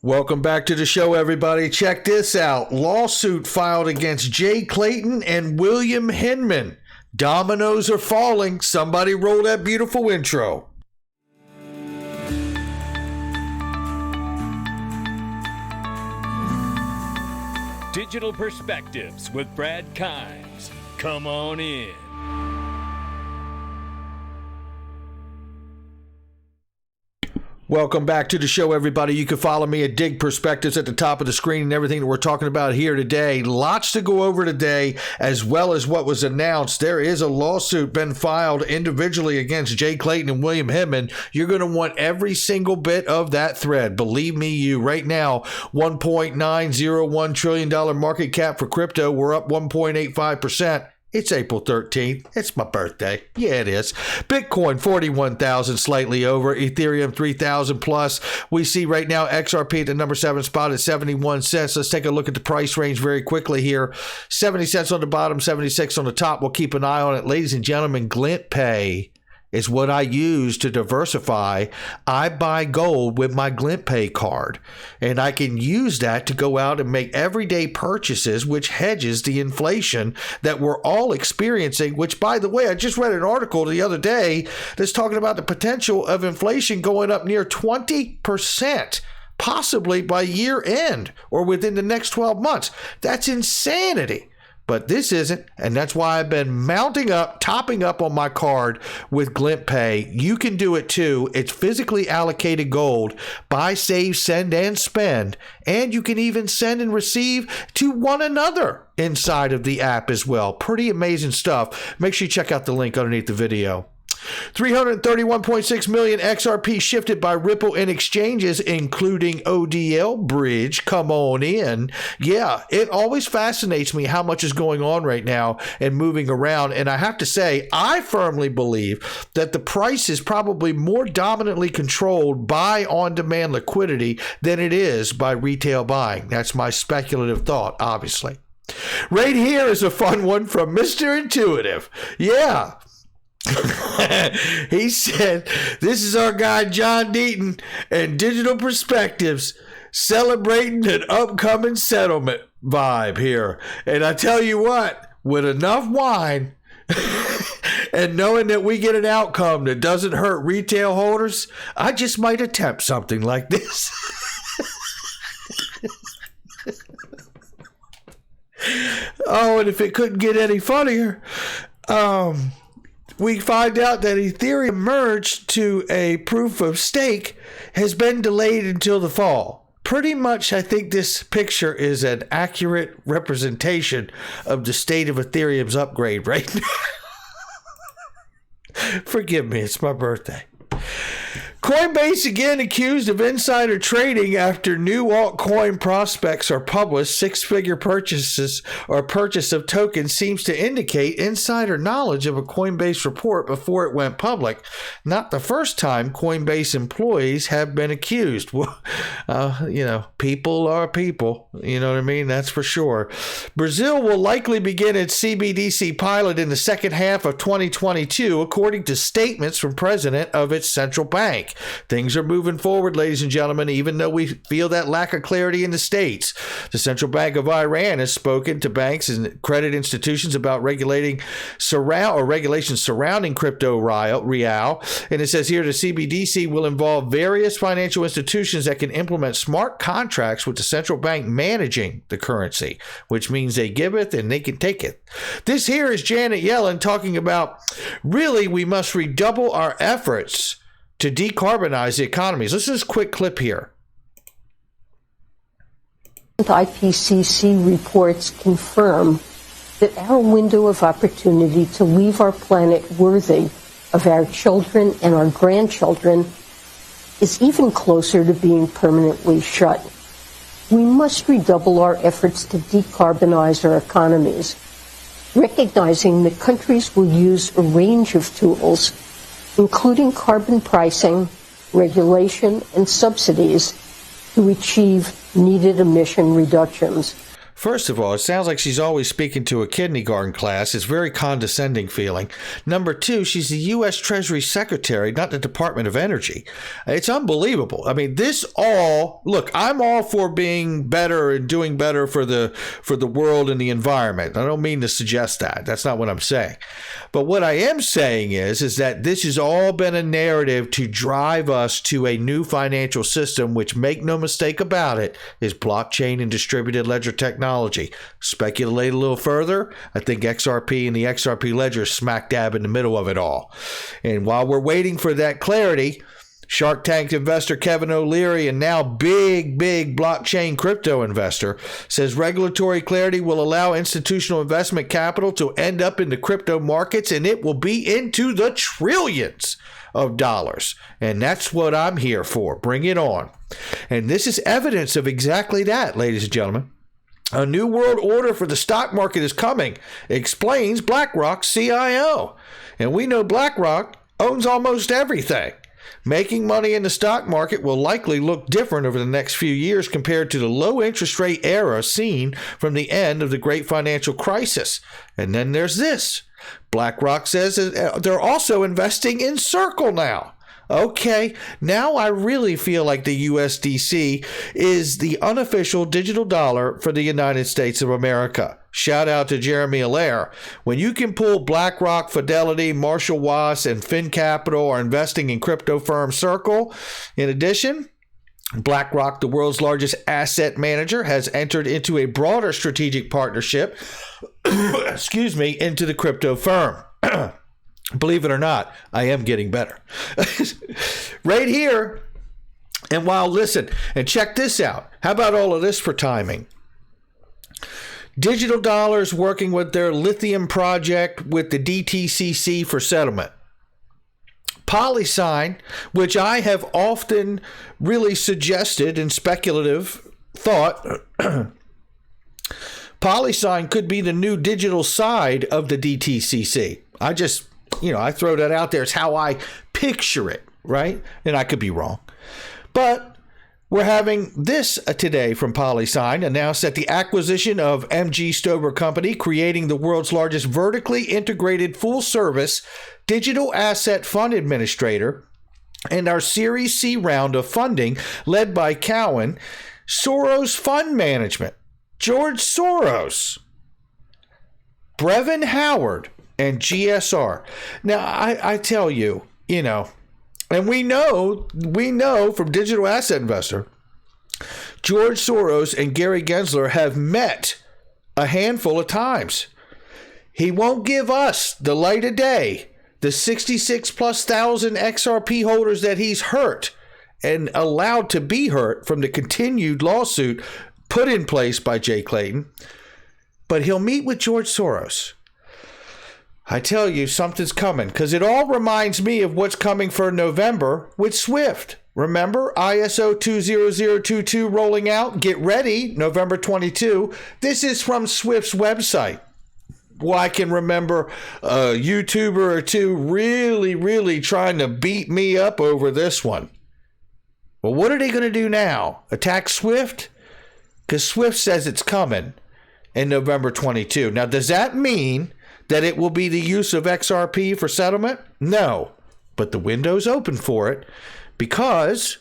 Welcome back to the show, everybody. Check this out. Lawsuit filed against Jay Clayton and William Hinman. Dominoes are falling. Somebody roll that beautiful intro. Digital Perspectives with Brad Kimes. Come on in. Welcome back to the show, everybody. You can follow me at Dig Perspectives at the top of the screen and everything that we're talking about here today. Lots to go over today, as well as what was announced. There is a lawsuit been filed individually against Jay Clayton and William Hinman. You're going to want every single bit of that thread. Believe me, you. Right now, $1.901 trillion market cap for crypto. We're up 1.85%. It's April 13th. It's my birthday. Yeah, it is. Bitcoin, 41,000, slightly over. Ethereum, 3,000 plus. We see right now XRP at the number 7 spot at 71 cents. Let's take a look at the price range very quickly here. 70 cents on the bottom, 76 on the top. We'll keep an eye on it. Ladies and gentlemen, Glint Pay is what I use to diversify. I buy gold with my Glint Pay card, and I can use that to go out and make everyday purchases, which hedges the inflation that we're all experiencing, which, by the way, I just read an article the other day that's talking about the potential of inflation going up near 20%. Possibly by year end or within the next 12 months. That's insanity. But this isn't, and that's why I've been topping up on my card with Glint Pay. You can do it too. It's physically allocated gold. Buy, save, send, and spend. And you can even send and receive to one another inside of the app as well. Pretty amazing stuff. Make sure you check out the link underneath the video. 331.6 million XRP shifted by Ripple in exchanges, including ODL Bridge. Come on in. Yeah, it always fascinates me how much is going on right now and moving around. And I have to say, I firmly believe that the price is probably more dominantly controlled by on-demand liquidity than it is by retail buying. That's my speculative thought, obviously. Right here is a fun one from Mr. Intuitive. Yeah. He said, this is our guy John Deaton and Digital Perspectives celebrating an upcoming settlement vibe here. And I tell you what, with enough wine and knowing that we get an outcome that doesn't hurt retail holders, I just might attempt something like this. Oh, and if it couldn't get any funnier, we find out that Ethereum merge to a proof of stake has been delayed until the fall. Pretty much, I think this picture is an accurate representation of the state of Ethereum's upgrade right now. Forgive me, it's my birthday. Coinbase again accused of insider trading after new altcoin prospects are published. Six-figure purchases or purchase of tokens seems to indicate insider knowledge of a Coinbase report before it went public. Not the first time Coinbase employees have been accused. Well, people are people. You know what I mean? That's for sure. Brazil will likely begin its CBDC pilot in the second half of 2022, according to statements from president of its central bank. Things are moving forward, ladies and gentlemen, even though we feel that lack of clarity in the States. The Central Bank of Iran has spoken to banks and credit institutions about regulations surrounding crypto real. And it says here the CBDC will involve various financial institutions that can implement smart contracts with the central bank managing the currency, which means they give it and they can take it. This here is Janet Yellen talking about, really, we must redouble our efforts to decarbonize the economies. Listen to this quick clip here. IPCC reports confirm that our window of opportunity to leave our planet worthy of our children and our grandchildren is even closer to being permanently shut. We must redouble our efforts to decarbonize our economies, recognizing that countries will use a range of tools, including carbon pricing, regulation, and subsidies to achieve needed emission reductions. First of all, it sounds like she's always speaking to a kindergarten class. It's very condescending feeling. Number two, she's the U.S. Treasury Secretary, not the Department of Energy. It's unbelievable. I mean, look, I'm all for being better and doing better for the world and the environment. I don't mean to suggest that. That's not what I'm saying. But what I am saying is that this has all been a narrative to drive us to a new financial system, which, make no mistake about it, is blockchain and distributed ledger technology. Speculate a little further, I think XRP and the XRP ledger is smack dab in the middle of it all. And while we're waiting for that clarity, Shark Tank investor Kevin O'Leary, and now big blockchain crypto investor, says regulatory clarity will allow institutional investment capital to end up in the crypto markets, and it will be into the trillions of dollars. And that's what I'm here for. Bring it on. And this is evidence of exactly that, ladies and gentlemen. A new world order for the stock market is coming, explains BlackRock's CIO. And we know BlackRock owns almost everything. Making money in the stock market will likely look different over the next few years compared to the low interest rate era seen from the end of the great financial crisis. And then there's this. BlackRock says they're also investing in Circle now. Okay, now I really feel like the USDC is the unofficial digital dollar for the United States of America. Shout out to Jeremy Allaire. When you can pull BlackRock, Fidelity, Marshall Wass, and FinCapital are investing in crypto firm Circle. In addition, BlackRock, the world's largest asset manager, has entered into a broader strategic partnership, into the crypto firm. Believe it or not, I am getting better. Right here. And listen, and check this out. How about all of this for timing? Digital Dollars working with their lithium project with the DTCC for settlement. Polysign, which I have often really suggested in speculative thought, Polysign could be the new digital side of the DTCC. I throw that out there. It's how I picture it, right? And I could be wrong. But we're having this today from Polysign, announced that the acquisition of MG Stober Company, creating the world's largest vertically integrated full-service digital asset fund administrator, and our Series C round of funding led by Cowen, Soros Fund Management, George Soros, Brevin Howard, and GSR. Now, I tell you, and we know from Digital Asset Investor, George Soros and Gary Gensler have met a handful of times. He won't give us the light of day, the 66,000+ XRP holders that he's hurt and allowed to be hurt from the continued lawsuit put in place by Jay Clayton. But he'll meet with George Soros. I tell you, something's coming, because it all reminds me of what's coming for November with SWIFT. Remember, ISO20022 rolling out? Get ready, November 22. This is from SWIFT's website. Well, I can remember a YouTuber or two really trying to beat me up over this one. Well, what are they going to do now? Attack SWIFT? Because SWIFT says it's coming in November 22. Now, does that mean that it will be the use of XRP for settlement? No, but the window's open for it because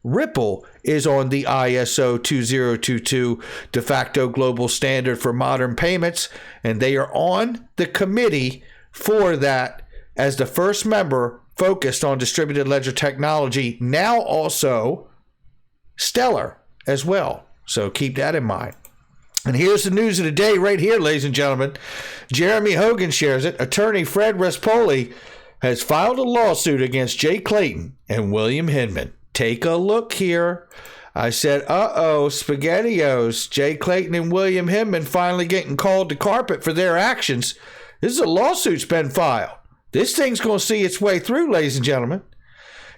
Ripple is on the ISO20022 de facto global standard for modern payments, and they are on the committee for that as the first member focused on distributed ledger technology, now also Stellar as well. So keep that in mind. And here's the news of the day right here, ladies and gentlemen. Jeremy Hogan shares it. Attorney Fred Rispoli has filed a lawsuit against Jay Clayton and William Hinman. Take a look here. I said, SpaghettiOs. Jay Clayton and William Hinman finally getting called to carpet for their actions. This is a lawsuit's been filed. This thing's going to see its way through, ladies and gentlemen.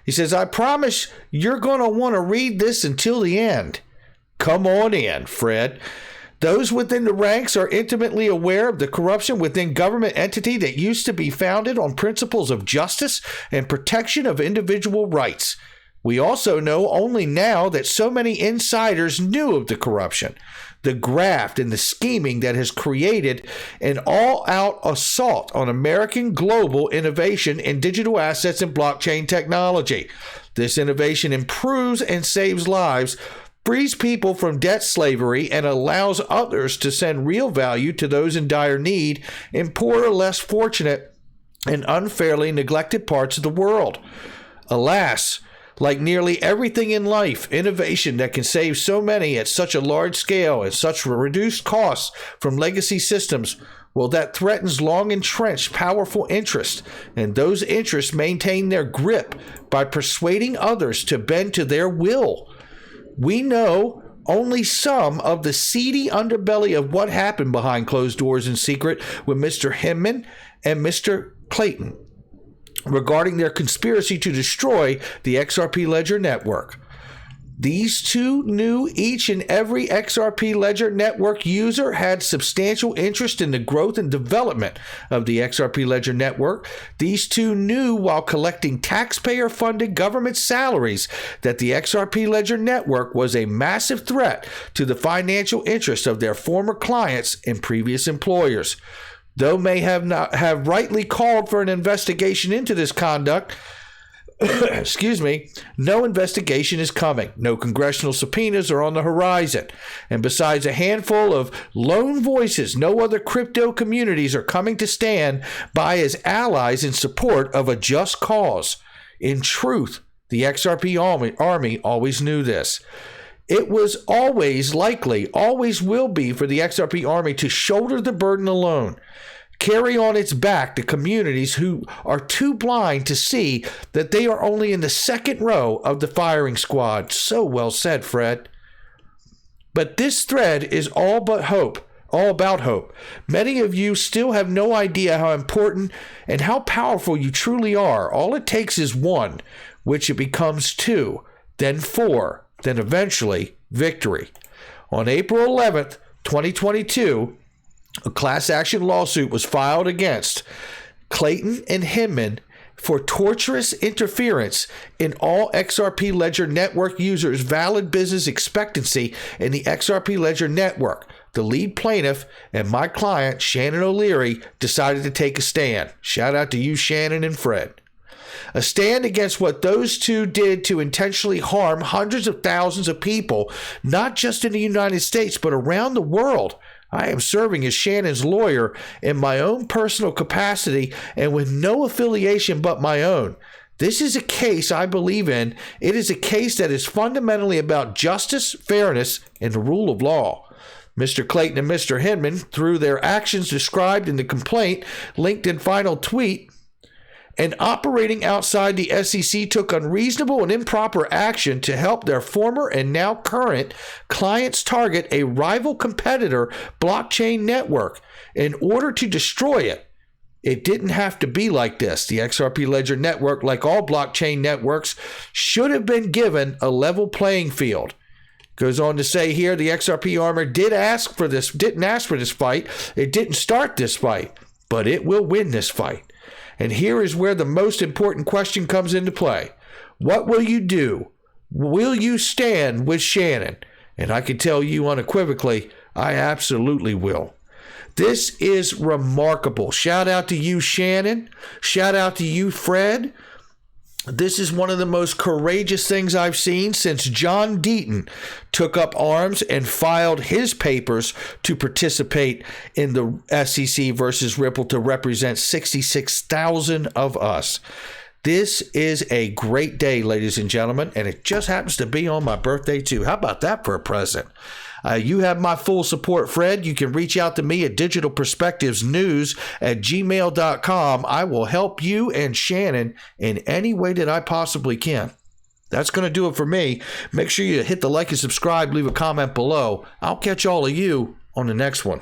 He says, I promise you're going to want to read this until the end. Come on in, Fred. Those within the ranks are intimately aware of the corruption within government entity that used to be founded on principles of justice and protection of individual rights. We also know only now that so many insiders knew of the corruption, the graft, and the scheming that has created an all-out assault on American global innovation in digital assets and blockchain technology. This innovation improves and saves lives, frees people from debt slavery, and allows others to send real value to those in dire need in poorer, less fortunate, and unfairly neglected parts of the world. Alas, like nearly everything in life, innovation that can save so many at such a large scale and such reduced costs from legacy systems, well, that threatens long-entrenched powerful interests, and those interests maintain their grip by persuading others to bend to their will. We know only some of the seedy underbelly of what happened behind closed doors in secret with Mr. Hinman and Mr. Clayton regarding their conspiracy to destroy the XRP Ledger Network. These two knew each and every XRP Ledger Network user had substantial interest in the growth and development of the XRP Ledger Network. These two knew, while collecting taxpayer-funded government salaries, that the XRP Ledger Network was a massive threat to the financial interests of their former clients and previous employers. Though may have rightly called for an investigation into this conduct, no investigation is coming. No congressional subpoenas are on the horizon. And besides a handful of lone voices, no other crypto communities are coming to stand by as allies in support of a just cause. In truth, the XRP Army always knew this. It was always likely, always will be, for the XRP Army to shoulder the burden alone, carry on its back the communities who are too blind to see that they are only in the second row of the firing squad. So well said, Fred. But this thread is all about hope. Many of you still have no idea how important and how powerful you truly are. All it takes is one, which it becomes two, then four, then eventually victory. On April 11th, 2022, a class action lawsuit was filed against Clayton and Hinman for tortious interference in all XRP Ledger Network users' valid business expectancy in the XRP Ledger Network. The lead plaintiff and my client, Shannon O'Leary, decided to take a stand. Shout out to you, Shannon and Fred. A stand against what those two did to intentionally harm hundreds of thousands of people, not just in the United States, but around the world. I am serving as Shannon's lawyer in my own personal capacity and with no affiliation but my own. This is a case I believe in. It is a case that is fundamentally about justice, fairness, and the rule of law. Mr. Clayton and Mr. Hinman, through their actions described in the complaint, linked in final tweet, and operating outside the SEC, took unreasonable and improper action to help their former and now current clients target a rival competitor blockchain network in order to destroy it. It didn't have to be like this. The XRP Ledger Network, like all blockchain networks, should have been given a level playing field. Goes on to say here, the XRP Armor didn't ask for this fight. It didn't start this fight, but it will win this fight. And here is where the most important question comes into play. What will you do? Will you stand with Shannon? And I can tell you unequivocally, I absolutely will. This is remarkable. Shout out to you, Shannon. Shout out to you, Fred. This is one of the most courageous things I've seen since John Deaton took up arms and filed his papers to participate in the SEC versus Ripple to represent 66,000 of us. This is a great day, ladies and gentlemen, and it just happens to be on my birthday, too. How about that for a present? You have my full support, Fred. You can reach out to me at digitalperspectivesnews@gmail.com. I will help you and Shannon in any way that I possibly can. That's going to do it for me. Make sure you hit the like and subscribe, leave a comment below. I'll catch all of you on the next one.